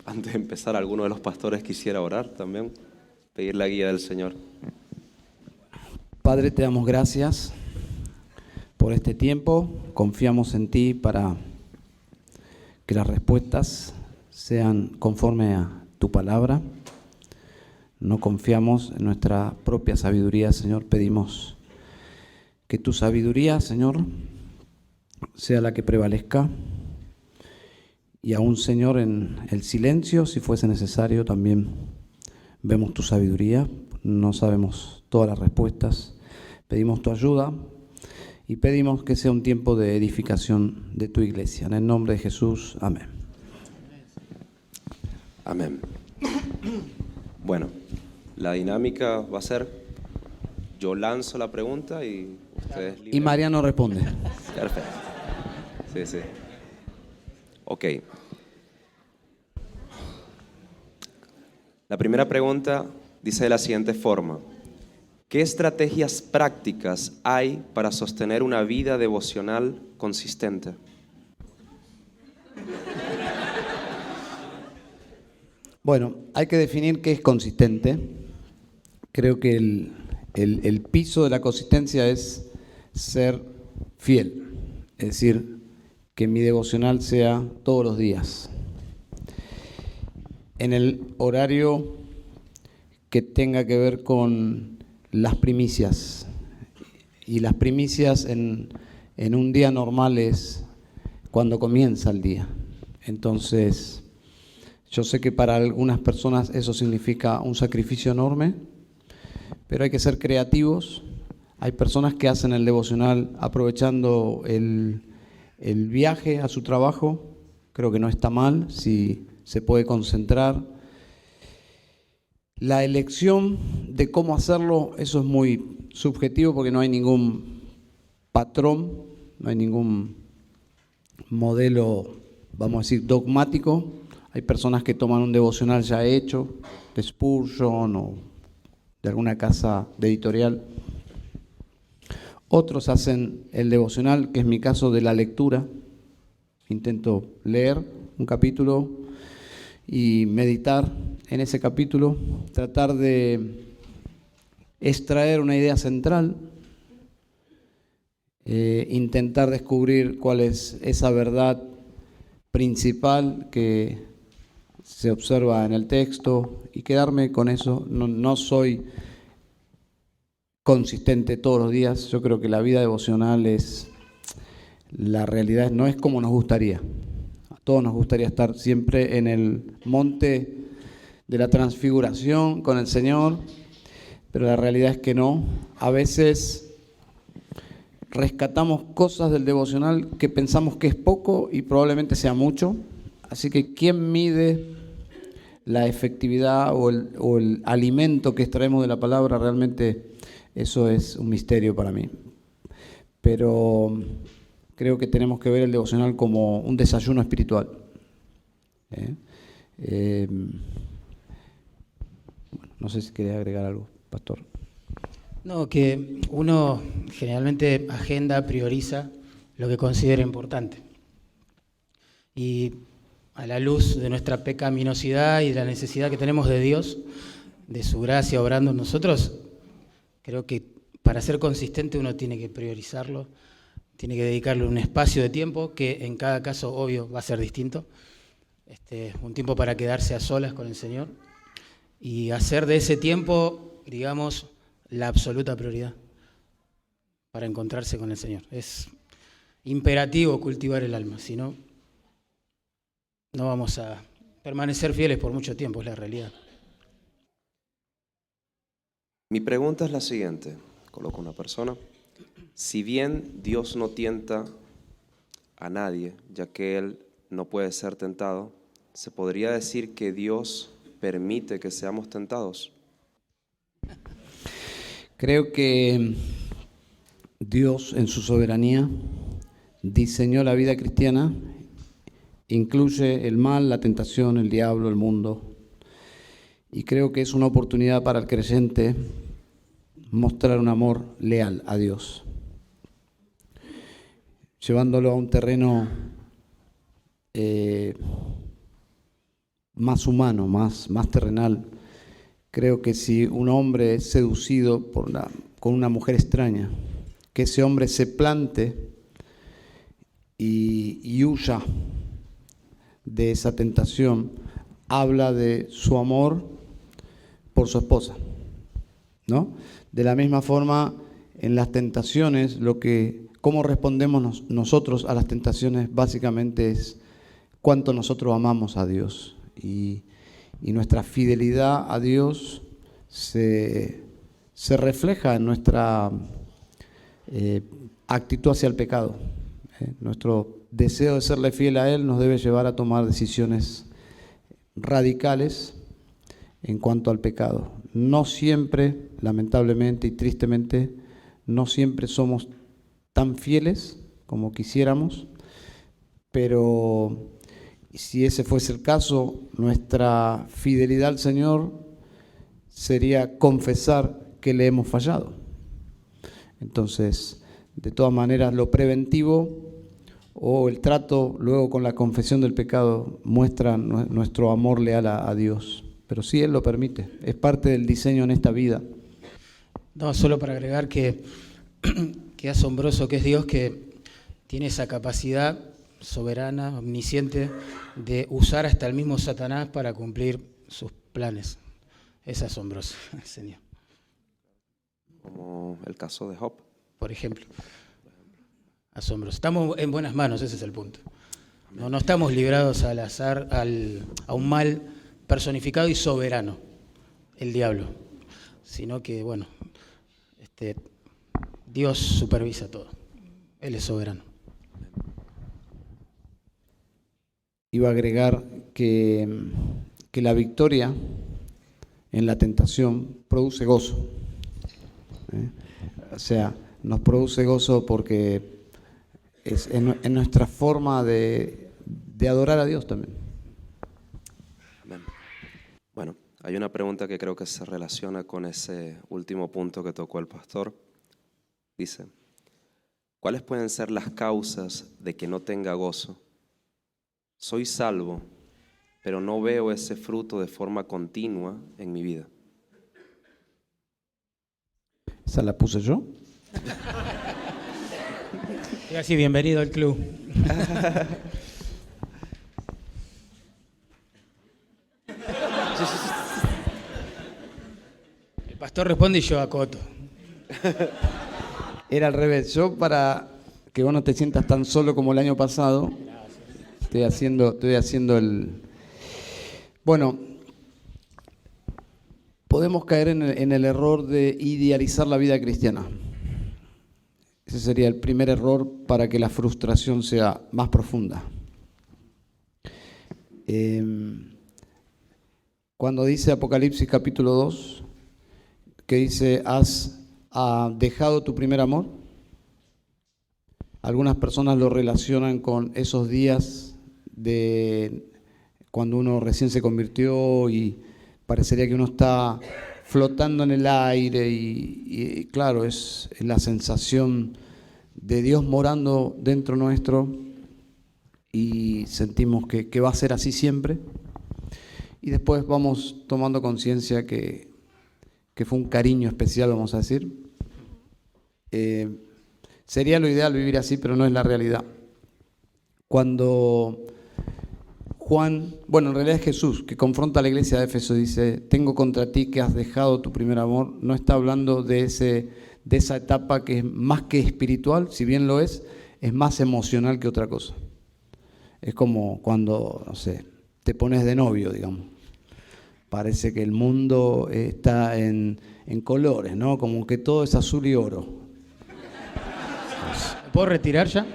Antes de empezar, alguno de los pastores quisiera orar también, pedir la guía del Señor. Padre, te damos gracias por este tiempo. Confiamos en ti para que las respuestas sean conforme a tu palabra. No confiamos en nuestra propia sabiduría, Señor. Pedimos que tu sabiduría, Señor, sea la que prevalezca. Y aún, Señor, en el silencio, si fuese necesario, también vemos tu sabiduría. No sabemos todas las respuestas. Pedimos tu ayuda y pedimos que sea un tiempo de edificación de tu iglesia. En el nombre de Jesús, amén. Amén. Bueno, la dinámica va a ser, yo lanzo la pregunta y ustedes... Y Mariano responde. Perfecto. Sí, sí. Ok. La primera pregunta dice de la siguiente forma: ¿qué estrategias prácticas hay para sostener una vida devocional consistente? Bueno, hay que definir qué es consistente. Creo que el piso de la consistencia es ser fiel, es decir, que mi devocional sea todos los días, en el horario que tenga que ver con las primicias. Y las primicias en un día normal es cuando comienza el día. Entonces, yo sé que para algunas personas eso significa un sacrificio enorme, pero hay que ser creativos. Hay personas que hacen el devocional aprovechando el viaje a su trabajo. Creo que no está mal si se puede concentrar. La elección de cómo hacerlo, eso es muy subjetivo porque no hay ningún patrón, no hay ningún modelo, vamos a decir, dogmático. Hay personas que toman un devocional ya hecho, de Spurgeon o de alguna casa de editorial. Otros hacen el devocional, que es mi caso, de la lectura. Intento leer un capítulo y meditar en ese capítulo, tratar de extraer una idea central, intentar descubrir cuál es esa verdad principal que se observa en el texto y quedarme con eso. No soy consistente todos los días. Yo creo que la vida devocional la realidad no es como nos gustaría. A todos nos gustaría estar siempre en el monte de la transfiguración con el Señor, pero la realidad es que no. A veces rescatamos cosas del devocional que pensamos que es poco y probablemente sea mucho. Así que ¿quién mide la efectividad o el alimento que extraemos de la palabra? Realmente eso es un misterio para mí. Pero creo que tenemos que ver el devocional como un desayuno espiritual. No sé si quería agregar algo, pastor. No, que uno generalmente agenda, prioriza lo que considera importante. Y a la luz de nuestra pecaminosidad y de la necesidad que tenemos de Dios, de su gracia obrando en nosotros, creo que para ser consistente uno tiene que priorizarlo, tiene que dedicarle un espacio de tiempo que en cada caso, obvio, va a ser distinto. Un tiempo para quedarse a solas con el Señor y hacer de ese tiempo, digamos, la absoluta prioridad para encontrarse con el Señor. Es imperativo cultivar el alma, si no, no vamos a permanecer fieles por mucho tiempo, es la realidad. Mi pregunta es la siguiente, coloco una persona. Si bien Dios no tienta a nadie, ya que Él no puede ser tentado, ¿se podría decir que Dios permite que seamos tentados? Creo que Dios en su soberanía diseñó la vida cristiana, incluye el mal, la tentación, el diablo, el mundo, y creo que es una oportunidad para el creyente mostrar un amor leal a Dios, llevándolo a un terreno más humano, más terrenal. Creo que si un hombre es seducido con una mujer extraña, que ese hombre se plante y huya de esa tentación, habla de su amor por su esposa, ¿no? De la misma forma, en las tentaciones, cómo respondemos nosotros a las tentaciones básicamente es cuánto nosotros amamos a Dios. Y nuestra fidelidad a Dios se refleja en nuestra actitud hacia el pecado. Nuestro deseo de serle fiel a Él nos debe llevar a tomar decisiones radicales en cuanto al pecado. No siempre, lamentablemente y tristemente, no siempre somos tan fieles como quisiéramos, pero si ese fuese el caso, nuestra fidelidad al Señor sería confesar que le hemos fallado. Entonces, de todas maneras, lo preventivo o el trato luego con la confesión del pecado muestra nuestro amor leal a Dios. Pero sí, Él lo permite, es parte del diseño en esta vida. No, solo para agregar que qué asombroso que es Dios, que tiene esa capacidad soberana, omnisciente, de usar hasta el mismo Satanás para cumplir sus planes. Es asombroso, Señor. Como el caso de Job. Por ejemplo. Asombroso. Estamos en buenas manos, ese es el punto. No estamos librados al azar, a un mal personificado y soberano, el diablo, sino que, bueno, Dios supervisa todo. Él es soberano. Iba a agregar que la victoria en la tentación produce gozo. O sea, nos produce gozo porque es en nuestra forma de adorar a Dios también. Amén. Bueno, hay una pregunta que creo que se relaciona con ese último punto que tocó el pastor. Dice, ¿cuáles pueden ser las causas de que no tenga gozo? Soy salvo, pero no veo ese fruto de forma continua en mi vida. ¿Esa la puse yo? Y así, bienvenido al club. El pastor responde y yo acoto. Era al revés. Yo, para que vos no te sientas tan solo como el año pasado, estoy haciendo el... Bueno, podemos caer en el error de idealizar la vida cristiana. Ese sería el primer error para que la frustración sea más profunda. Cuando dice Apocalipsis capítulo 2, que dice, ¿has dejado tu primer amor? Algunas personas lo relacionan con esos días de cuando uno recién se convirtió y parecería que uno está flotando en el aire y claro, es la sensación de Dios morando dentro nuestro y sentimos que va a ser así siempre. Y después vamos tomando conciencia que fue un cariño especial, vamos a decir. Sería lo ideal vivir así, pero no es la realidad. Cuando Juan, bueno, en realidad es Jesús, que confronta a la iglesia de Éfeso, dice, tengo contra ti que has dejado tu primer amor. No está hablando de esa etapa que es más que espiritual, si bien lo es más emocional que otra cosa. Es como cuando, no sé, te pones de novio, digamos. Parece que el mundo está en colores, ¿no? Como que todo es azul y oro. ¿Me puedo retirar ya?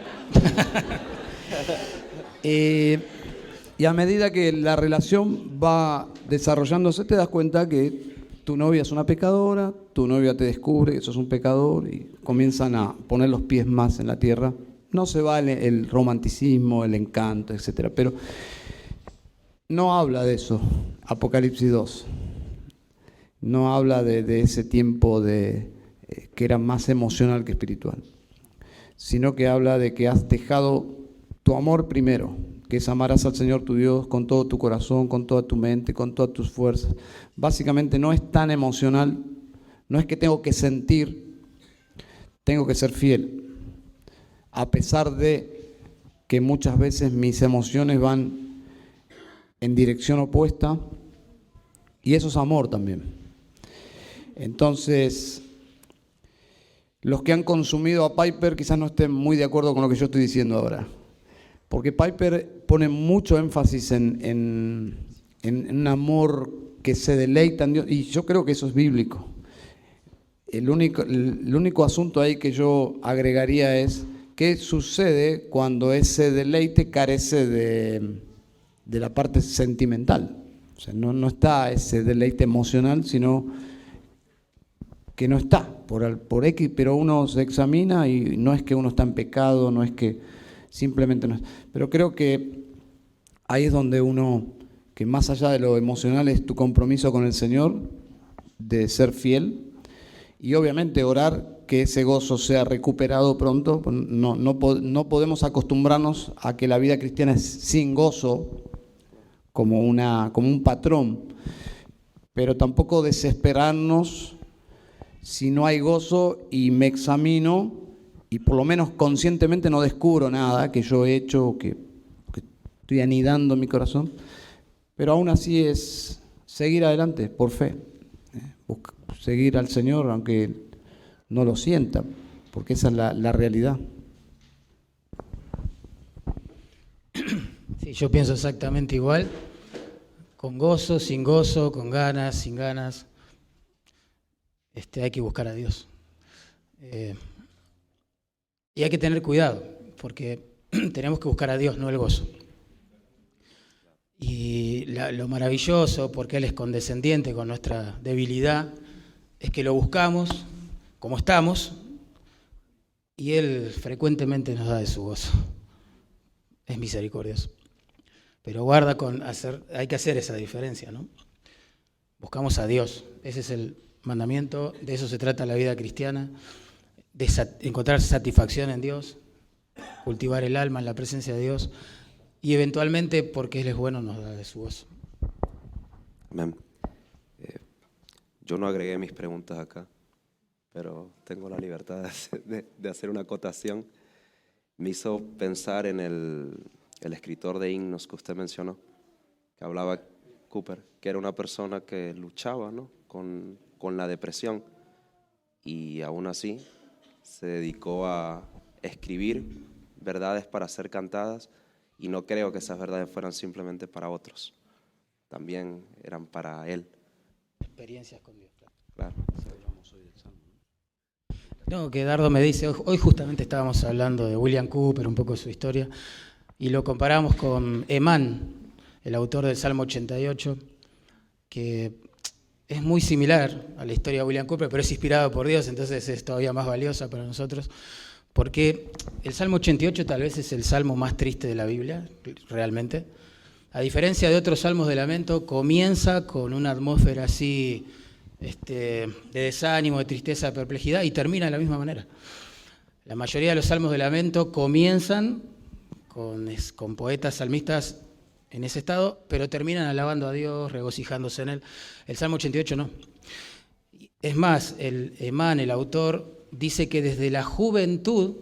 Y a medida que la relación va desarrollándose, te das cuenta que tu novia es una pecadora, tu novia te descubre que sos un pecador y comienzan a poner los pies más en la tierra. No se va el romanticismo, el encanto, etcétera, pero no habla de eso, Apocalipsis 2. No habla de ese tiempo que era más emocional que espiritual, sino que habla de que has dejado tu amor primero, que es amarás al Señor tu Dios con todo tu corazón, con toda tu mente, con todas tus fuerzas. Básicamente no es tan emocional, no es que tengo que sentir, tengo que ser fiel. A pesar de que muchas veces mis emociones van en dirección opuesta, y eso es amor también. Entonces, los que han consumido a Piper quizás no estén muy de acuerdo con lo que yo estoy diciendo ahora. Porque Piper pone mucho énfasis en un amor que se deleita en Dios, y yo creo que eso es bíblico. El único asunto ahí que yo agregaría es qué sucede cuando ese deleite carece de la parte sentimental. O sea, no está ese deleite emocional, sino que no está por X, pero uno se examina y no es que uno está en pecado, no es que simplemente no es. Pero creo que ahí es donde uno, que más allá de lo emocional es tu compromiso con el Señor, de ser fiel, y obviamente orar que ese gozo sea recuperado pronto. No podemos acostumbrarnos a que la vida cristiana es sin gozo, como un patrón, pero tampoco desesperarnos si no hay gozo y me examino y por lo menos conscientemente no descubro nada que yo he hecho, que estoy anidando en mi corazón, pero aún así es seguir adelante por fe, seguir al Señor aunque no lo sienta, porque esa es la realidad. Sí, yo pienso exactamente igual, con gozo, con ganas, sin ganas. Hay que buscar a Dios. Y hay que tener cuidado, porque tenemos que buscar a Dios, no el gozo. Y lo maravilloso, porque Él es condescendiente con nuestra debilidad, es que lo buscamos como estamos y Él frecuentemente nos da de su gozo. Es misericordioso. Pero guarda hay que hacer esa diferencia, ¿no? Buscamos a Dios, ese es el mandamiento, de eso se trata la vida cristiana, de encontrar satisfacción en Dios, cultivar el alma en la presencia de Dios y eventualmente, porque Él es bueno, nos da de su gozo. Amén. Yo no agregué mis preguntas acá, pero tengo la libertad de hacer una acotación. Me hizo pensar en el escritor de himnos que usted mencionó, que hablaba Cooper, que era una persona que luchaba, ¿no?, con la depresión, y aún así se dedicó a escribir verdades para ser cantadas, y no creo que esas verdades fueran simplemente para otros, también eran para él. Experiencias con Dios, claro. No, que Dardo me dice, hoy justamente estábamos hablando de William Cooper, un poco de su historia, y lo comparamos con Emán, el autor del Salmo 88, que es muy similar a la historia de William Cooper, pero es inspirado por Dios, entonces es todavía más valiosa para nosotros, porque el Salmo 88 tal vez es el salmo más triste de la Biblia, realmente. A diferencia de otros salmos de lamento, comienza con una atmósfera así de desánimo, de tristeza, de perplejidad, y termina de la misma manera. La mayoría de los salmos de lamento comienzan con poetas salmistas en ese estado, pero terminan alabando a Dios, regocijándose en Él. El Salmo 88 no. Es más, Emán, el autor, dice que desde la juventud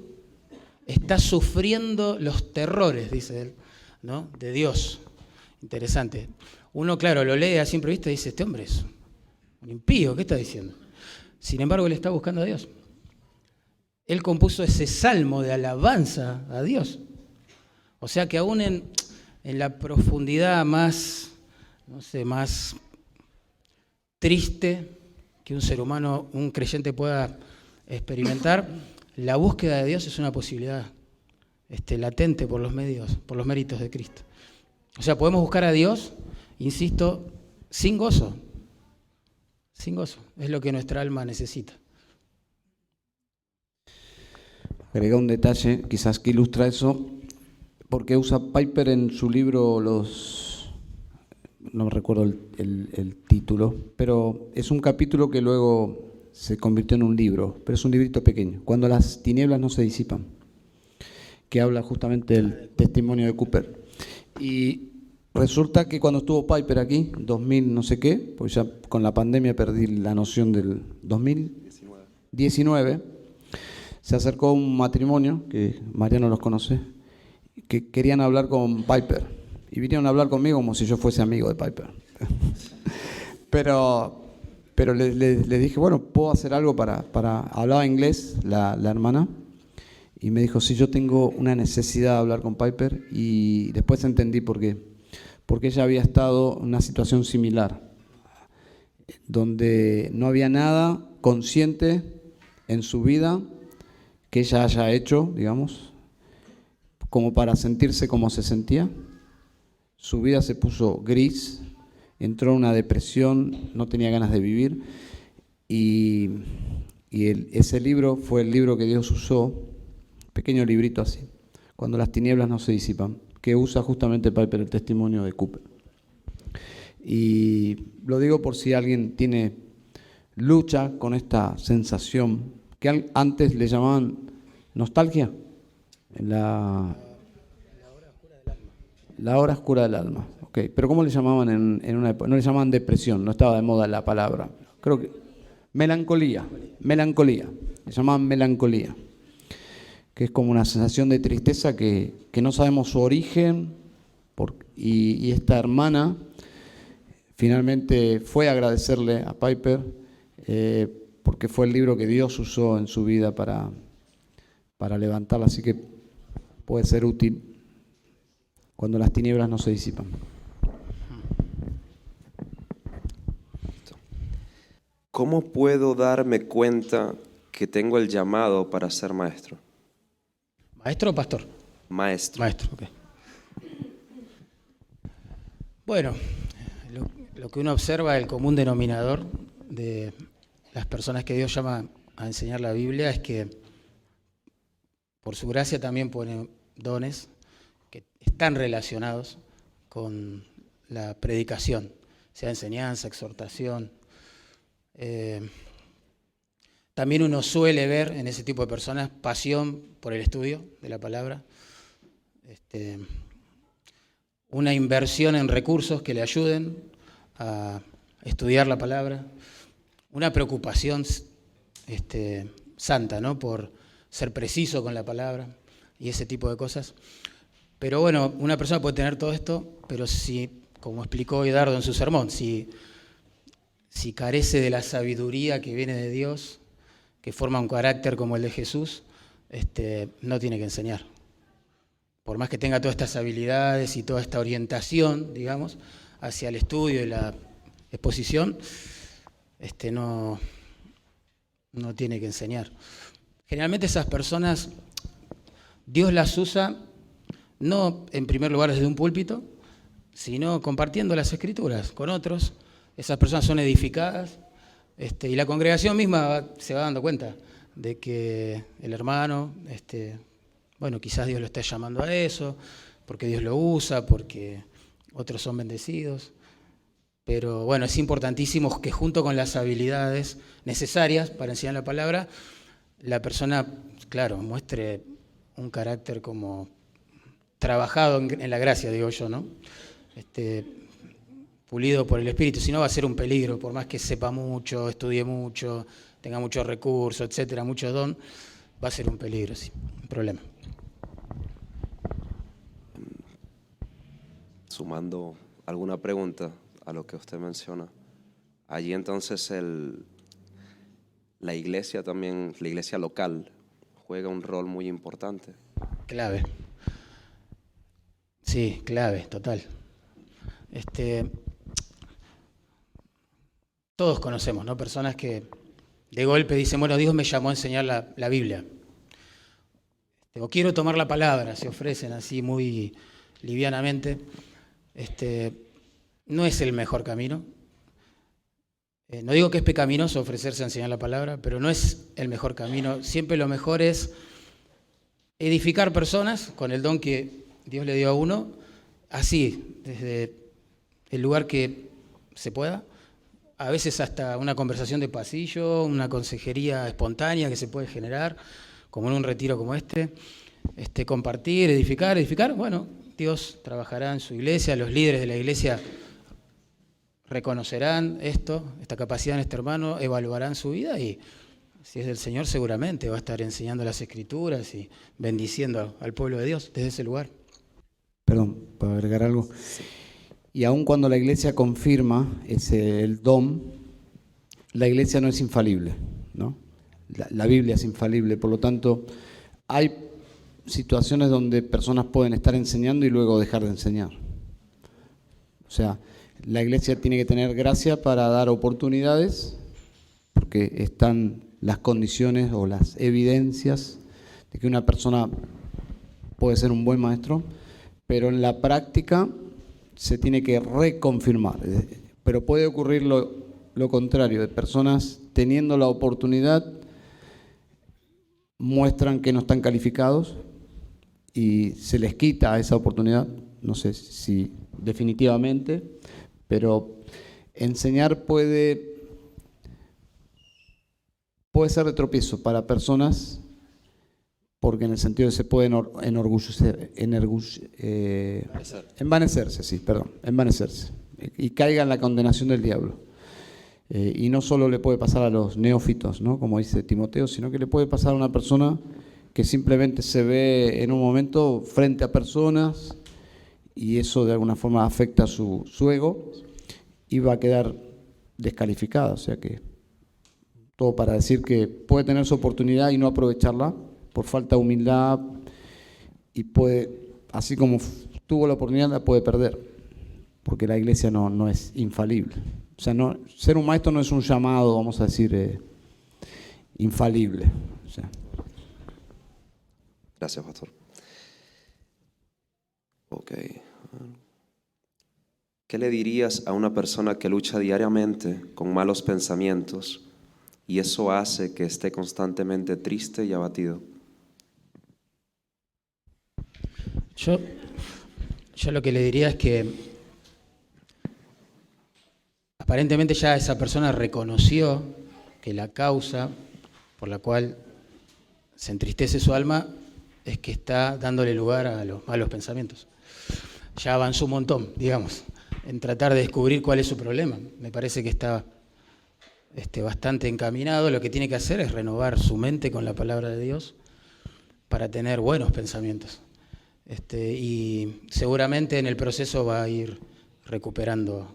está sufriendo los terrores, dice él, ¿no?, de Dios. Interesante. Uno, claro, lo lee a simple vista y dice, este hombre es un impío, ¿qué está diciendo? Sin embargo, él está buscando a Dios. Él compuso ese salmo de alabanza a Dios. O sea que aún en la profundidad más triste que un ser humano, un creyente pueda experimentar, la búsqueda de Dios es una posibilidad latente por los méritos de Cristo. O sea, podemos buscar a Dios, insisto, sin gozo. Sin gozo. Es lo que nuestra alma necesita. Agrega un detalle, quizás que ilustra eso, porque usa Piper en su libro no me recuerdo el título, pero es un capítulo que luego se convirtió en un libro, pero es un librito pequeño, Cuando las tinieblas no se disipan, que habla justamente del testimonio de Cooper. Y resulta que cuando estuvo Piper aquí, 2000 no sé qué, pues ya con la pandemia perdí la noción del 2019, se acercó un matrimonio, que Mariano los conoce, que querían hablar con Piper. Y vinieron a hablar conmigo como si yo fuese amigo de Piper. Pero le dije, bueno, ¿puedo hacer algo para hablaba inglés la hermana? Y me dijo, sí, yo tengo una necesidad de hablar con Piper. Y después entendí por qué. Porque ella había estado en una situación similar, donde no había nada consciente en su vida que ella haya hecho, digamos, como para sentirse como se sentía. Su vida se puso gris, entró en una depresión, no tenía ganas de vivir. Y ese libro fue el libro que Dios usó, pequeño librito así, Cuando las tinieblas no se disipan, que usa justamente Piper el testimonio de Cooper. Y lo digo por si alguien tiene lucha con esta sensación, que antes le llamaban nostalgia, la hora oscura del alma. Okay. Pero ¿cómo le llamaban en una época? No le llamaban depresión, no estaba de moda la palabra. Creo que melancolía. Le llamaban melancolía, que es como una sensación de tristeza que no sabemos su origen, y esta hermana finalmente fue a agradecerle a Piper porque fue el libro que Dios usó en su vida para levantarla, así que puede ser útil cuando las tinieblas no se disipan. ¿Cómo puedo darme cuenta que tengo el llamado para ser maestro? ¿Maestro o pastor? Maestro. Maestro, ok. Bueno, lo que uno observa, el común denominador de las personas que Dios llama a enseñar la Biblia, es que por su gracia también pone dones que están relacionados con la predicación, sea enseñanza, exhortación. También uno suele ver en ese tipo de personas pasión por el estudio de la palabra, una inversión en recursos que le ayuden a estudiar la palabra, una preocupación santa, ¿no?, por ser preciso con la palabra y ese tipo de cosas. Pero bueno, una persona puede tener todo esto, pero si, como explicó Dardo en su sermón, si carece de la sabiduría que viene de Dios, que forma un carácter como el de Jesús, no tiene que enseñar. Por más que tenga todas estas habilidades y toda esta orientación, digamos, hacia el estudio y la exposición, no tiene que enseñar. Generalmente esas personas, Dios las usa no en primer lugar desde un púlpito, sino compartiendo las Escrituras con otros. Esas personas son edificadas, y la congregación misma se va dando cuenta de que el hermano, bueno, quizás Dios lo esté llamando a eso, porque Dios lo usa, porque otros son bendecidos. Pero bueno, es importantísimo que junto con las habilidades necesarias para enseñar la palabra, la persona, claro, muestre un carácter como trabajado en la gracia, digo yo, ¿no? Pulido por el Espíritu, si no va a ser un peligro, por más que sepa mucho, estudie mucho, tenga muchos recursos, etcétera, mucho don, va a ser un peligro, sí, un problema. Sumando alguna pregunta a lo que usted menciona, allí entonces la iglesia también, la iglesia local, juega un rol muy importante. Clave. Sí, clave, total. Todos conocemos, ¿no?, personas que de golpe dicen, bueno, Dios me llamó a enseñar la Biblia. O quiero tomar la palabra, se ofrecen así muy livianamente. No es el mejor camino. No digo que es pecaminoso ofrecerse a enseñar la palabra, pero no es el mejor camino. Siempre lo mejor es edificar personas con el don que Dios le dio a uno, así, desde el lugar que se pueda. A veces hasta una conversación de pasillo, una consejería espontánea que se puede generar, como en un retiro como compartir, edificar, bueno, Dios trabajará en su iglesia, los líderes de la iglesia reconocerán esta capacidad en este hermano, evaluarán su vida y si es del Señor seguramente va a estar enseñando las Escrituras y bendiciendo al pueblo de Dios desde ese lugar. Perdón, para agregar algo. Y aun cuando la iglesia confirma el don, la iglesia no es infalible, ¿no? La Biblia es infalible, por lo tanto, hay situaciones donde personas pueden estar enseñando y luego dejar de enseñar. O sea, la iglesia tiene que tener gracia para dar oportunidades, porque están las condiciones o las evidencias de que una persona puede ser un buen maestro, pero en la práctica se tiene que reconfirmar. Pero puede ocurrir lo contrario, de personas teniendo la oportunidad, muestran que no están calificados y se les quita esa oportunidad, no sé si definitivamente, pero enseñar puede ser de tropiezo para personas, porque en el sentido de se pueden envanecerse, y caiga en la condenación del diablo. Y no solo le puede pasar a los neófitos, ¿no?, como dice Timoteo, sino que le puede pasar a una persona que simplemente se ve en un momento frente a personas y eso de alguna forma afecta su ego y va a quedar descalificada. O sea que todo para decir que puede tener su oportunidad y no aprovecharla por falta de humildad y puede, así como tuvo la oportunidad, la puede perder, porque la iglesia no es infalible. O sea, ser un maestro no es un llamado, vamos a decir, infalible. O sea. Gracias, pastor. Ok. ¿Qué le dirías a una persona que lucha diariamente con malos pensamientos y eso hace que esté constantemente triste y abatido? Yo lo que le diría es que aparentemente ya esa persona reconoció que la causa por la cual se entristece su alma es que está dándole lugar a los malos pensamientos. Ya avanzó un montón, digamos, en tratar de descubrir cuál es su problema. Me parece que está bastante encaminado. Lo que tiene que hacer es renovar su mente con la palabra de Dios para tener buenos pensamientos. Y seguramente en el proceso va a ir recuperando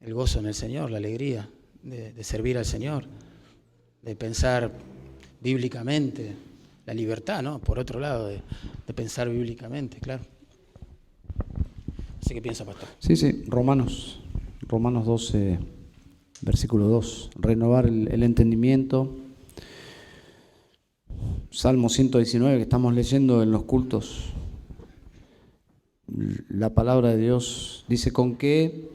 el gozo en el Señor, la alegría de servir al Señor, de pensar bíblicamente, la libertad, ¿no? Por otro lado, de pensar bíblicamente, claro. ¿Qué piensa, pastor? Sí, Romanos 12, versículo 2, renovar el entendimiento. Salmo 119 que estamos leyendo en los cultos, la palabra de Dios dice: ¿con qué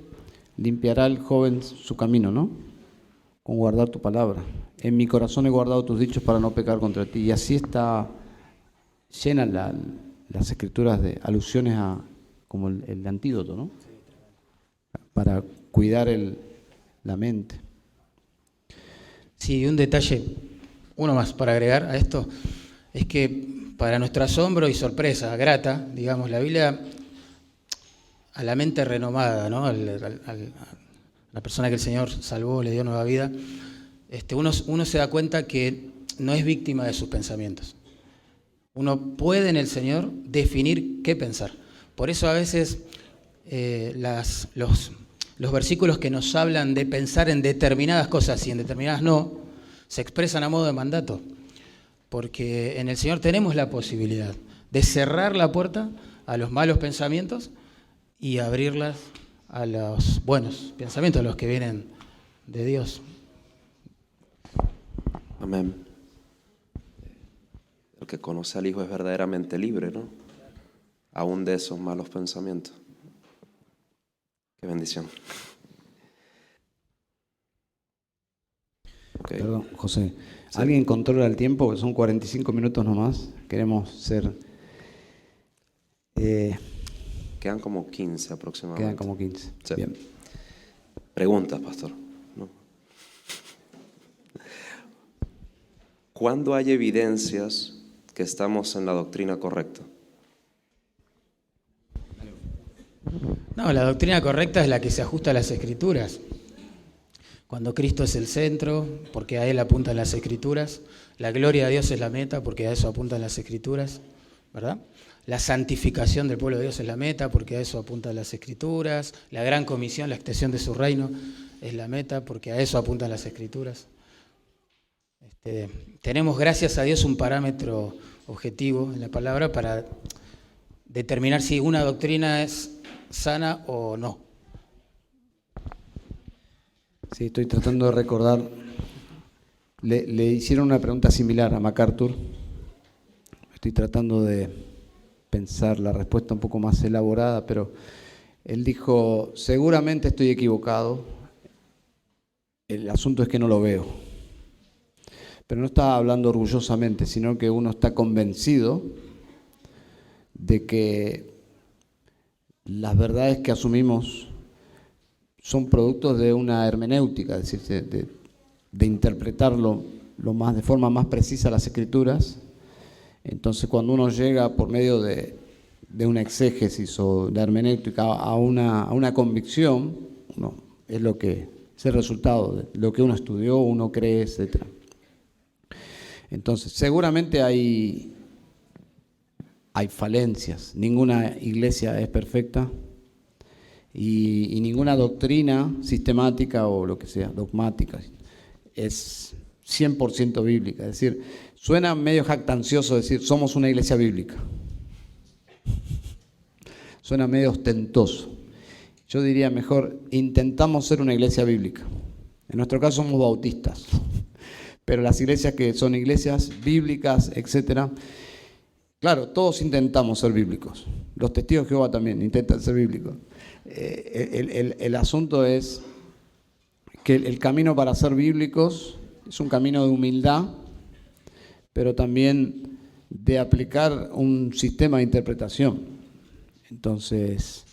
limpiará el joven su camino, no? Con guardar tu palabra. En mi corazón he guardado tus dichos para no pecar contra ti. Y así está llena las escrituras de alusiones a como el antídoto, ¿no? Para cuidar la mente. Sí, un detalle, uno más para agregar a esto, es que para nuestro asombro y sorpresa grata, digamos, la Biblia a la mente renomada, ¿no? A la persona que el Señor salvó, le dio nueva vida, uno se da cuenta que no es víctima de sus pensamientos. Uno puede en el Señor definir qué pensar. Por eso a veces los versículos que nos hablan de pensar en determinadas cosas y en determinadas no, se expresan a modo de mandato. Porque en el Señor tenemos la posibilidad de cerrar la puerta a los malos pensamientos y abrirlas a los buenos pensamientos, a los que vienen de Dios. Amén. El que conoce al Hijo es verdaderamente libre, ¿no? Aún de esos malos pensamientos. Qué bendición. Okay. Perdón, José. ¿Sí? ¿Alguien controla el tiempo? Que son 45 minutos nomás. Queremos ser... Quedan como 15 aproximadamente. Quedan como 15. Sí. Bien. Preguntas, pastor. ¿No? ¿Cuándo hay evidencias que estamos en la doctrina correcta? No, la doctrina correcta es la que se ajusta a las Escrituras. Cuando Cristo es el centro, porque a Él apuntan las Escrituras. La gloria de Dios es la meta, porque a eso apuntan las Escrituras, ¿verdad? La santificación del pueblo de Dios es la meta, porque a eso apuntan las Escrituras. La gran comisión, la extensión de su reino, es la meta, porque a eso apuntan las Escrituras. Tenemos, gracias a Dios, un parámetro objetivo en la palabra para determinar si una doctrina es sana o no. Sí, estoy tratando de recordar. Le hicieron una pregunta similar a MacArthur. Estoy tratando de pensar la respuesta un poco más elaborada, pero él dijo, seguramente estoy equivocado, el asunto es que no lo veo. Pero no está hablando orgullosamente, sino que uno está convencido de que las verdades que asumimos son productos de una hermenéutica, es decir, de interpretarlo de forma más precisa las Escrituras. Entonces, cuando uno llega por medio de una exégesis o de hermenéutica a una convicción, es el resultado de lo que uno estudió, uno cree, etc. Entonces, seguramente hay falencias. Ninguna iglesia es perfecta y ninguna doctrina sistemática o lo que sea, dogmática, es 100% bíblica. Es decir, suena medio jactancioso decir, somos una iglesia bíblica. Suena medio ostentoso. Yo diría mejor, intentamos ser una iglesia bíblica. En nuestro caso somos bautistas, pero las iglesias que son iglesias bíblicas, etcétera, claro, todos intentamos ser bíblicos. Los testigos de Jehová también intentan ser bíblicos. El asunto es que el camino para ser bíblicos es un camino de humildad, pero también de aplicar un sistema de interpretación. Entonces,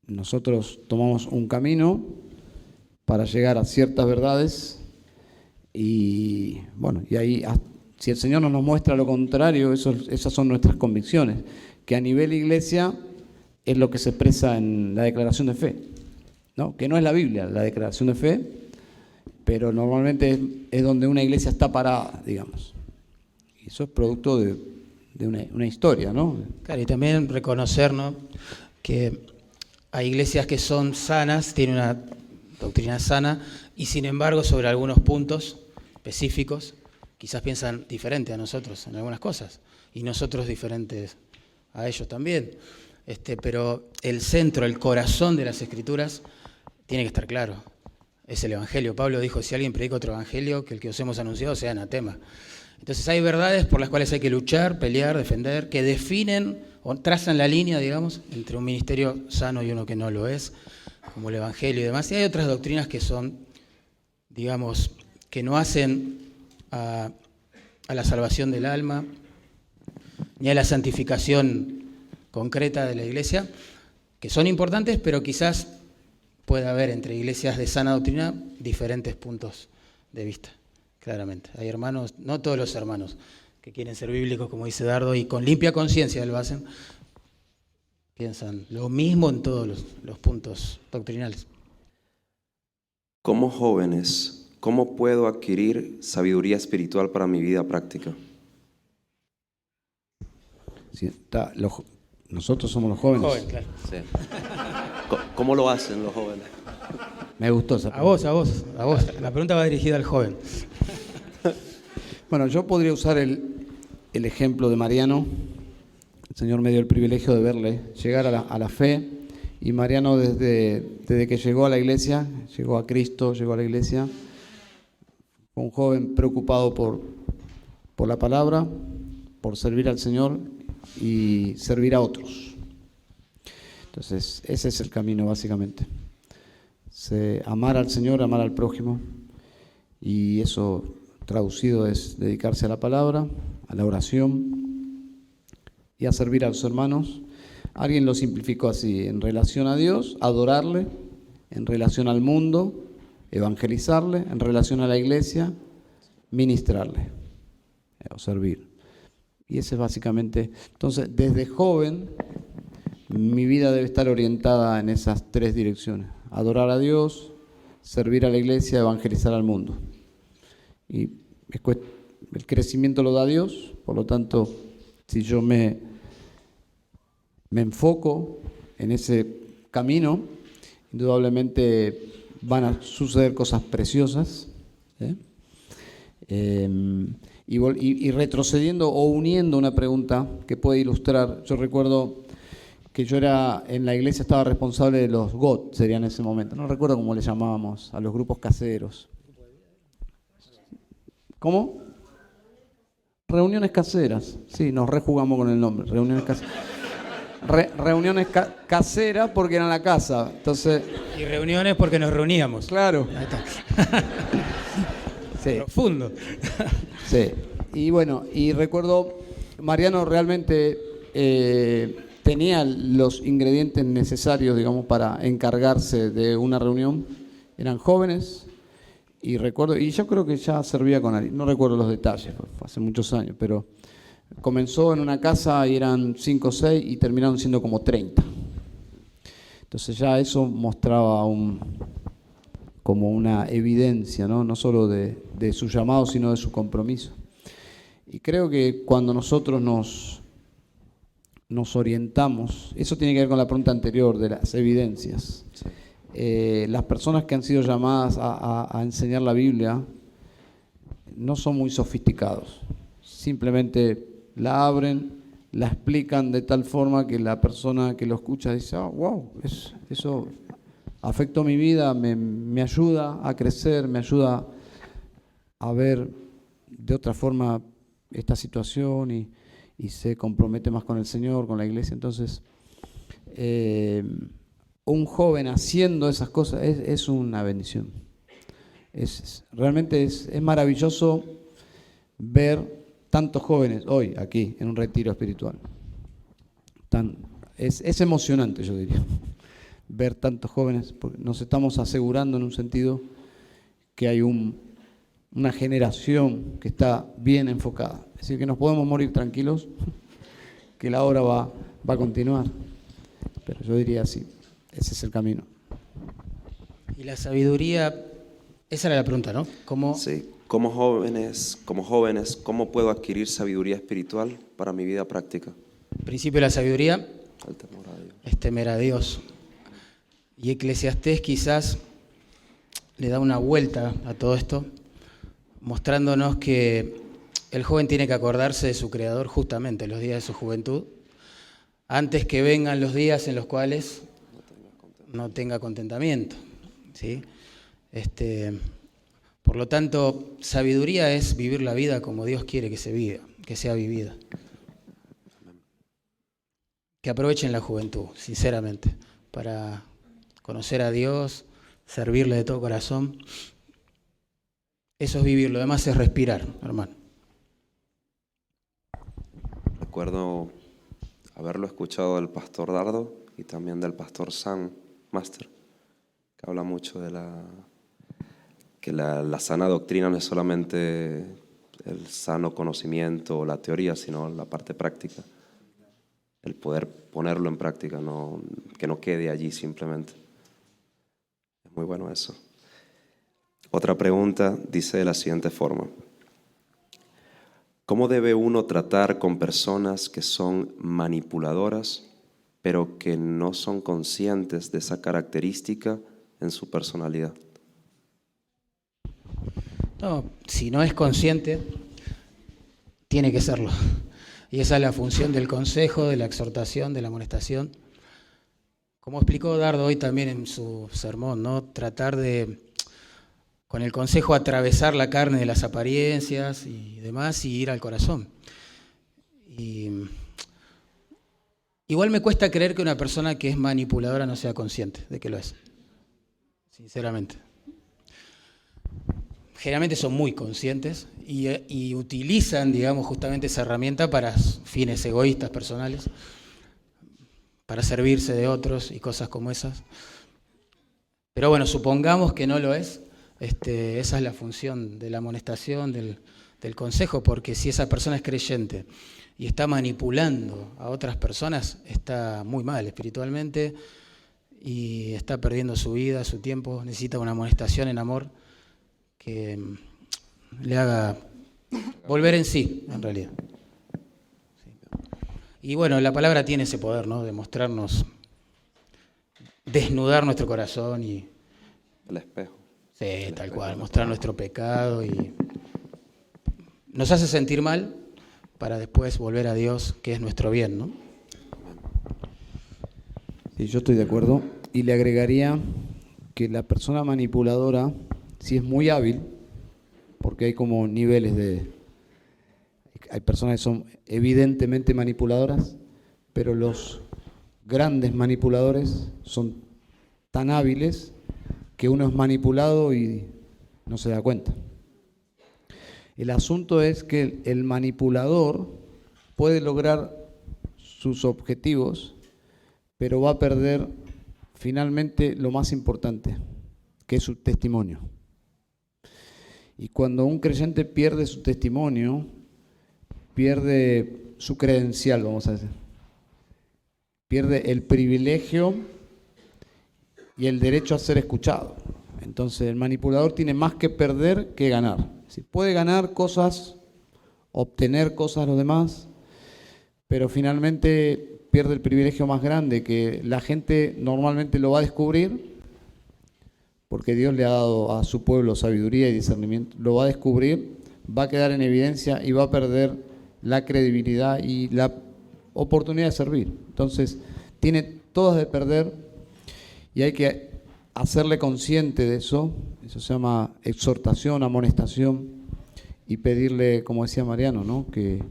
nosotros tomamos un camino para llegar a ciertas verdades y ahí, si el Señor no nos muestra lo contrario, esas son nuestras convicciones, que a nivel iglesia es lo que se expresa en la declaración de fe, ¿no? Que no es la Biblia, la declaración de fe, pero normalmente es donde una iglesia está parada, digamos. Y eso es producto de una historia, ¿no? Claro, y también reconocer, ¿no?, que hay iglesias que son sanas, tienen una doctrina sana, y sin embargo sobre algunos puntos específicos quizás piensan diferente a nosotros en algunas cosas, y nosotros diferentes a ellos también. Pero el centro, el corazón de las Escrituras tiene que estar claro. Es el Evangelio. Pablo dijo, si alguien predica otro Evangelio que el que os hemos anunciado, sea anatema. Entonces hay verdades por las cuales hay que luchar, pelear, defender, que definen o trazan la línea, digamos, entre un ministerio sano y uno que no lo es, como el Evangelio y demás. Y hay otras doctrinas que son, digamos, que no hacen a la salvación del alma, ni a la santificación concreta de la iglesia, que son importantes, pero quizás puede haber entre iglesias de sana doctrina diferentes puntos de vista, claramente. Hay hermanos, no todos los hermanos, que quieren ser bíblicos, como dice Dardo, y con limpia conciencia lo hacen, piensan lo mismo en todos los puntos doctrinales. Como jóvenes, ¿cómo puedo adquirir sabiduría espiritual para mi vida práctica? Sí, nosotros somos los jóvenes. Joven, claro. Sí. ¿Cómo lo hacen los jóvenes? Me gustó esa pregunta. A vos. La pregunta va dirigida al joven. Bueno, yo podría usar el ejemplo de Mariano. El Señor me dio el privilegio de verle llegar a la fe. Y Mariano, desde que llegó a la iglesia, llegó a Cristo, llegó a la iglesia, fue un joven preocupado por la palabra, por servir al Señor y servir a otros. Entonces, ese es el camino, básicamente. Amar al Señor, amar al prójimo, y eso traducido es dedicarse a la palabra, a la oración y a servir a los hermanos. Alguien lo simplificó así: en relación a Dios, adorarle; en relación al mundo, evangelizarle; en relación a la iglesia, ministrarle o servir. Y ese es básicamente. Entonces, desde joven mi vida debe estar orientada en esas 3 direcciones: adorar a Dios, servir a la iglesia, evangelizar al mundo. Y el crecimiento lo da Dios, por lo tanto, si yo me enfoco en ese camino, indudablemente van a suceder cosas preciosas. Y retrocediendo o uniendo una pregunta que puede ilustrar, yo recuerdo que yo en la iglesia estaba responsable de los GOT, sería en ese momento, no recuerdo cómo le llamábamos, a los grupos caseros. ¿Cómo? Reuniones caseras, sí, nos rejugamos con el nombre, reuniones caseras. Reuniones caseras porque eran la casa, entonces... Y reuniones porque nos reuníamos. Claro. Ahí está. Sí. Profundo. Sí, y bueno, y recuerdo, Mariano realmente tenía los ingredientes necesarios, digamos, para encargarse de una reunión. Eran jóvenes, y recuerdo, y yo creo que ya servía con Ari, no recuerdo los detalles, fue hace muchos años, pero comenzó en una casa y eran 5 o 6 y terminaron siendo como 30. Entonces ya eso mostraba como una evidencia, no solo de su llamado, sino de su compromiso. Y creo que cuando nosotros nos orientamos, eso tiene que ver con la pregunta anterior de las evidencias. Sí. Las personas que han sido llamadas a enseñar la Biblia no son muy sofisticados. Simplemente la abren, la explican de tal forma que la persona que lo escucha dice, wow, eso afectó mi vida, me ayuda a crecer, me ayuda a ver de otra forma esta situación y se compromete más con el Señor, con la iglesia. Entonces, un joven haciendo esas cosas es una bendición. Realmente es maravilloso ver tantos jóvenes hoy aquí en un retiro espiritual. Es emocionante, yo diría, ver tantos jóvenes, porque nos estamos asegurando en un sentido que hay una generación que está bien enfocada. Es decir, que nos podemos morir tranquilos, que la obra va a continuar. Pero yo diría así, ese es el camino. Y la sabiduría, esa era la pregunta, ¿no? Sí, como jóvenes, ¿cómo puedo adquirir sabiduría espiritual para mi vida práctica? El principio de la sabiduría El temor a Dios. es temer a Dios. Y Eclesiastés quizás le da una vuelta a todo esto, mostrándonos que el joven tiene que acordarse de su Creador justamente en los días de su juventud, antes que vengan los días en los cuales no tenga contentamiento, ¿sí? Por lo tanto, sabiduría es vivir la vida como Dios quiere que se viva, que sea vivida. Que aprovechen la juventud, sinceramente, para conocer a Dios, servirle de todo corazón. Eso es vivir, lo demás es respirar, hermano. Recuerdo haberlo escuchado del pastor Dardo y también del pastor Sam Master, que habla mucho de que la sana doctrina no es solamente el sano conocimiento o la teoría, sino la parte práctica. El poder ponerlo en práctica, que no quede allí simplemente. Es muy bueno eso. Otra pregunta dice de la siguiente forma: ¿cómo debe uno tratar con personas que son manipuladoras, pero que no son conscientes de esa característica en su personalidad? No, si no es consciente, tiene que serlo. Y esa es la función del consejo, de la exhortación, de la amonestación. Como explicó Dardo hoy también en su sermón, ¿no? Tratar de, con el consejo, atravesar la carne de las apariencias y demás y ir al corazón. Igual me cuesta creer que una persona que es manipuladora no sea consciente de que lo es. Sinceramente. Generalmente son muy conscientes y utilizan, digamos, justamente esa herramienta para fines egoístas, personales, para servirse de otros y cosas como esas. Pero bueno, supongamos que no lo es. Esa es la función de la amonestación, del del consejo, porque si esa persona es creyente y está manipulando a otras personas, está muy mal espiritualmente y está perdiendo su vida, su tiempo. Necesita una amonestación en amor que le haga volver en sí, en realidad. Y bueno, la palabra tiene ese poder, ¿no? De mostrarnos, desnudar nuestro corazón y... El espejo. Sí, tal cual, mostrar nuestro pecado y nos hace sentir mal para después volver a Dios, que es nuestro bien, ¿no? Sí, yo estoy de acuerdo. Y le agregaría que la persona manipuladora, si es muy hábil, porque hay como niveles de... Hay personas que son evidentemente manipuladoras, pero los grandes manipuladores son tan hábiles que uno es manipulado y no se da cuenta. El asunto es que el manipulador puede lograr sus objetivos, pero va a perder finalmente lo más importante, que es su testimonio. Y cuando un creyente pierde su testimonio, pierde su credencial, vamos a decir. Pierde el privilegio y el derecho a ser escuchado. Entonces el manipulador tiene más que perder que ganar. Si puede ganar cosas, obtener cosas a los demás, pero finalmente pierde el privilegio más grande, que la gente normalmente lo va a descubrir, porque Dios le ha dado a su pueblo sabiduría y discernimiento, lo va a descubrir, va a quedar en evidencia y va a perder la credibilidad y la oportunidad de servir. Entonces, tiene todas de perder y hay que hacerle consciente de eso. Eso se llama exhortación, amonestación, y pedirle, como decía Mariano, ¿no?, que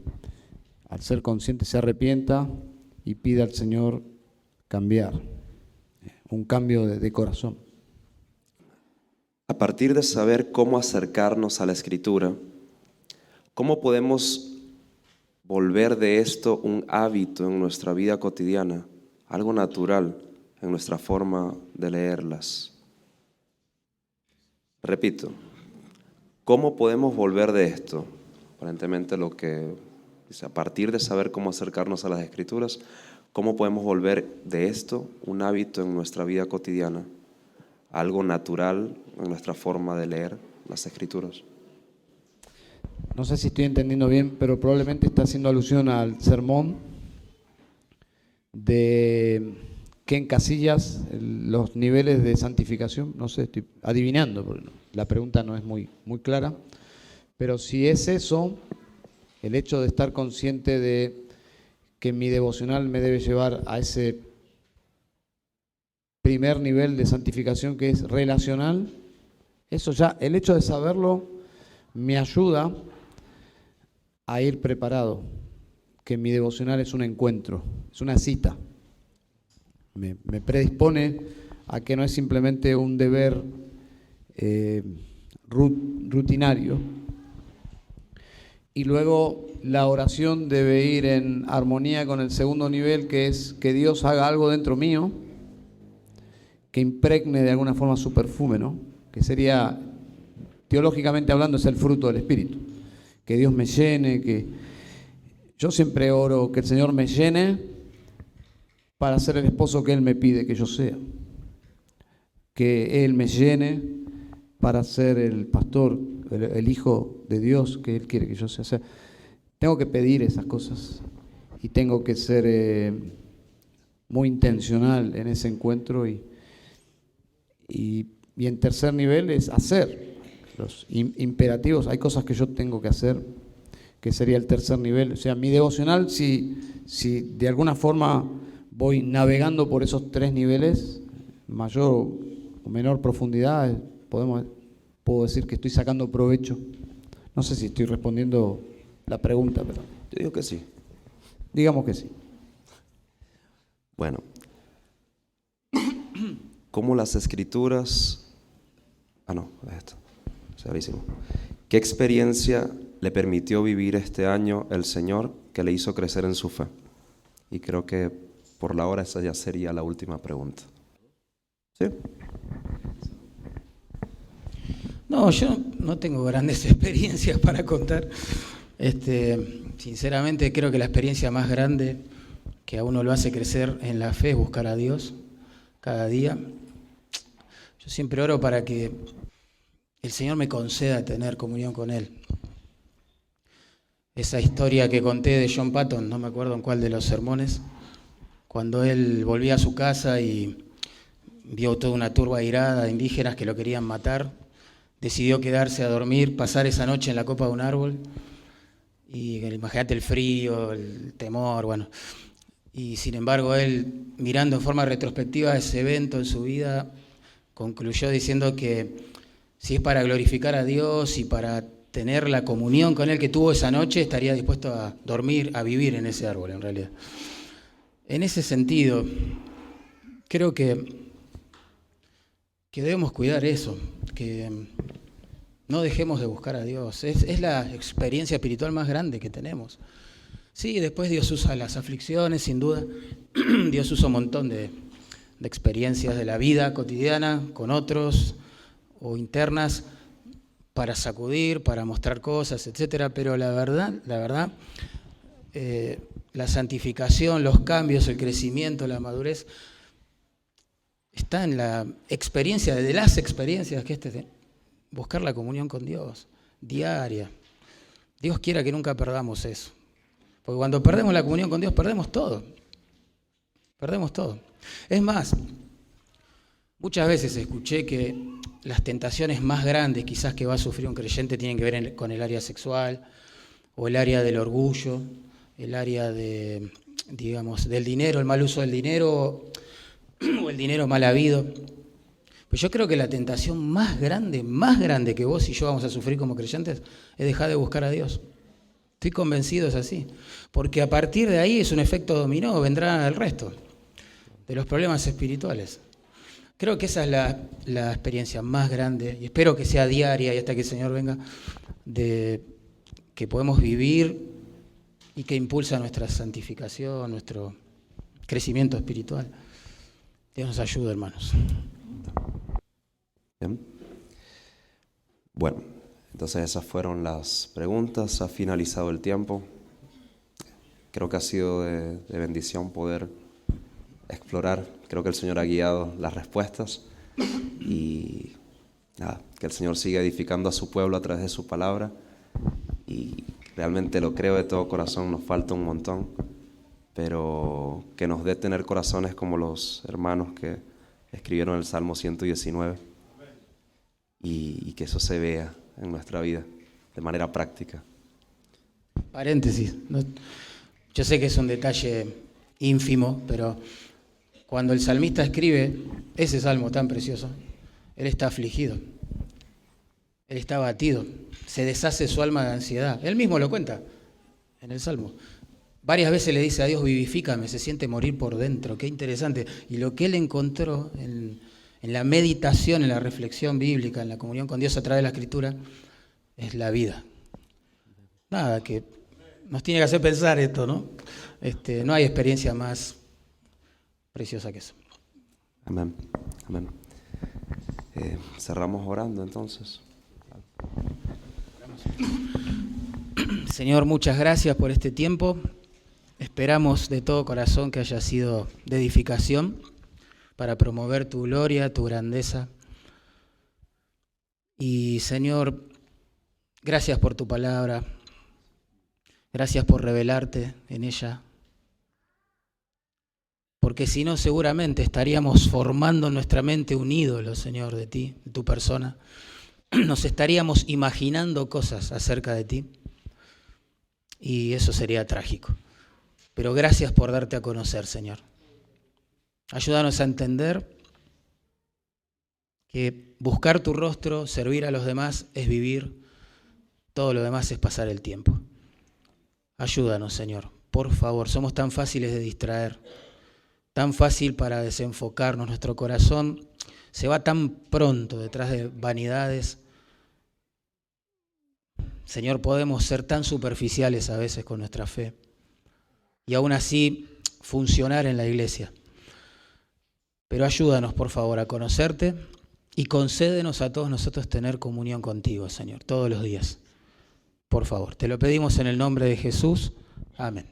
al ser consciente se arrepienta y pida al Señor cambiar, un cambio de corazón. A partir de saber cómo acercarnos a la Escritura, ¿cómo podemos volver de esto un hábito en nuestra vida cotidiana, algo natural en nuestra forma de leerlas? Repito, ¿cómo podemos volver de esto? Aparentemente lo que dice, a partir de saber cómo acercarnos a las Escrituras, ¿cómo podemos volver de esto un hábito en nuestra vida cotidiana, algo natural en nuestra forma de leer las Escrituras? No sé si estoy entendiendo bien, pero probablemente está haciendo alusión al sermón de que encasillas los niveles de santificación. No sé, estoy adivinando, porque la pregunta no es muy clara. Pero si es eso, el hecho de estar consciente de que mi devocional me debe llevar a ese primer nivel de santificación que es relacional, eso ya, el hecho de saberlo me ayuda a ir preparado, que mi devocional es un encuentro, es una cita. Me predispone a que no es simplemente un deber rutinario. Y luego la oración debe ir en armonía con el segundo nivel, que es que Dios haga algo dentro mío, que impregne de alguna forma su perfume, ¿no? Que sería, teológicamente hablando, es el fruto del Espíritu. Que Dios me llene, que yo siempre oro que el Señor me llene para ser el esposo que Él me pide que yo sea. Que Él me llene para ser el pastor, el hijo de Dios que Él quiere que yo sea. O sea, tengo que pedir esas cosas y tengo que ser muy intencional en ese encuentro y en tercer nivel es hacer. Los imperativos, hay cosas que yo tengo que hacer, que sería el tercer nivel. O sea, mi devocional, si de alguna forma voy navegando por esos tres niveles, mayor o menor profundidad, puedo decir que estoy sacando provecho. No sé si estoy respondiendo la pregunta, pero Yo digo que sí. digamos que sí. Bueno, ¿cómo las Escrituras... no, es esto. Severísimo. ¿Qué experiencia le permitió vivir este año el Señor que le hizo crecer en su fe? Y creo que por la hora esa ya sería la última pregunta. ¿Sí? No, yo no tengo grandes experiencias para contar. Sinceramente creo que la experiencia más grande que a uno lo hace crecer en la fe es buscar a Dios cada día. Yo siempre oro para que el Señor me conceda tener comunión con Él. Esa historia que conté de John Patton, no me acuerdo en cuál de los sermones, cuando él volvía a su casa y vio toda una turba airada de indígenas que lo querían matar, decidió quedarse a dormir, pasar esa noche en la copa de un árbol, y imagínate el frío, el temor, bueno. Y sin embargo él, mirando en forma retrospectiva ese evento en su vida, concluyó diciendo que si es para glorificar a Dios y para tener la comunión con Él que tuvo esa noche, estaría dispuesto a dormir, a vivir en ese árbol, en realidad. En ese sentido, creo que debemos cuidar eso, que no dejemos de buscar a Dios. Es la experiencia espiritual más grande que tenemos. Sí, después Dios usa las aflicciones, sin duda. Dios usa un montón de experiencias de la vida cotidiana con otros o internas, para sacudir, para mostrar cosas, etcétera, pero la verdad, la santificación, los cambios, el crecimiento, la madurez, está en la experiencia, de las experiencias que de buscar la comunión con Dios, diaria. Dios quiera que nunca perdamos eso, porque cuando perdemos la comunión con Dios, perdemos todo. Es más, muchas veces escuché que las tentaciones más grandes quizás que va a sufrir un creyente tienen que ver con el área sexual, o el área del orgullo, el área de, digamos, del dinero, el mal uso del dinero, o el dinero mal habido. Pues yo creo que la tentación más grande que vos y yo vamos a sufrir como creyentes es dejar de buscar a Dios. Estoy convencido, es así. Porque a partir de ahí es un efecto dominó, vendrá el resto de los problemas espirituales. Creo que esa es la experiencia más grande, y espero que sea diaria y hasta que el Señor venga, de que podemos vivir y que impulsa nuestra santificación, nuestro crecimiento espiritual. Dios nos ayude, hermanos. Bien. Bueno, entonces esas fueron las preguntas. Ha finalizado el tiempo. Creo que ha sido de bendición poder explorar. Creo que el Señor ha guiado las respuestas y nada, que el Señor siga edificando a su pueblo a través de su palabra, y realmente lo creo de todo corazón. Nos falta un montón, pero que nos dé tener corazones como los hermanos que escribieron el Salmo 119 y que eso se vea en nuestra vida de manera práctica. Paréntesis, yo sé que es un detalle ínfimo, pero cuando el salmista escribe ese salmo tan precioso, él está afligido, él está abatido, se deshace su alma de ansiedad. Él mismo lo cuenta en el salmo. Varias veces le dice a Dios, vivifícame, se siente morir por dentro. Qué interesante. Y lo que él encontró en la meditación, en la reflexión bíblica, en la comunión con Dios a través de la Escritura, es la vida. Nada, que nos tiene que hacer pensar esto, ¿no? No hay experiencia más preciosa que eso. Amén, amén. Cerramos orando entonces. Señor, muchas gracias por este tiempo. Esperamos de todo corazón que haya sido de edificación para promover tu gloria, tu grandeza. Y Señor, gracias por tu palabra. Gracias por revelarte en ella. Porque si no, seguramente estaríamos formando en nuestra mente un ídolo, Señor, de ti, de tu persona. Nos estaríamos imaginando cosas acerca de ti. Y eso sería trágico. Pero gracias por darte a conocer, Señor. Ayúdanos a entender que buscar tu rostro, servir a los demás, es vivir. Todo lo demás es pasar el tiempo. Ayúdanos, Señor. Por favor, somos tan fáciles de distraer, tan fácil para desenfocarnos. Nuestro corazón se va tan pronto detrás de vanidades. Señor, podemos ser tan superficiales a veces con nuestra fe y aún así funcionar en la iglesia. Pero ayúdanos, por favor, a conocerte, y concédenos a todos nosotros tener comunión contigo, Señor, todos los días. Por favor, te lo pedimos en el nombre de Jesús. Amén.